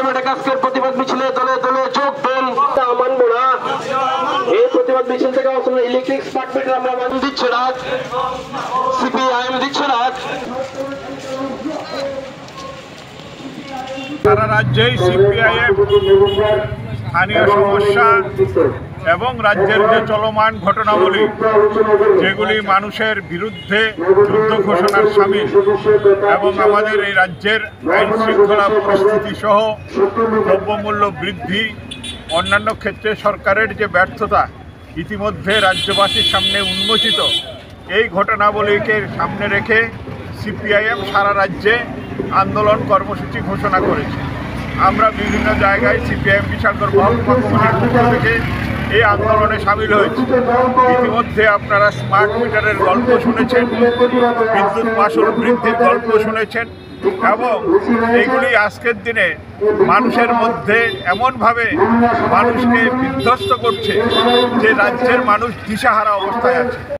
Systematic আজকের প্রতিবাদ মিছিলে দলে দলে যোগ দেন। মানব না এই প্রতিবাদ মিছিল থেকে ইলেকট্রিক স্মার্ট মিটার আমরা মান দিচ্ছে না, সিপিআইএম দিচ্ছে না। সারা রাজ্যেই সিপিআইএম স্থানীয় সমস্যা এবং রাজ্যের যে চলমান ঘটনাবলী যেগুলি মানুষের বিরুদ্ধে যুদ্ধ ঘোষণার সামিল এবং আমাদের এই রাজ্যের আইন শৃঙ্খলা পরিস্থিতি সহ দ্রব্যমূল্য বৃদ্ধি, অন্যান্য ক্ষেত্রে সরকারের যে ব্যর্থতা ইতিমধ্যে রাজ্যবাসীর সামনে উন্মোচিত, এই ঘটনাবলীকে সামনে রেখে সিপিআইএম সারা রাজ্যে আন্দোলন কর্মসূচি ঘোষণা করেছে। আমরা বিভিন্ন জায়গায় সিপিআইএম বিশালগড় মহকুমা কমিটির পক্ষ থেকে এই আন্দোলনে সামিল হয়েছি। ইতিমধ্যে আপনারা স্মার্ট মিটারের গল্প শুনেছেন, বিদ্যুৎ মাশুল বৃদ্ধির গল্প শুনেছেন এবং এগুলি আজকের দিনে মানুষের মধ্যে এমনভাবে মানুষকে বিধ্বস্ত করছে যে রাজ্যের মানুষ দিশাহারা অবস্থায় আছে।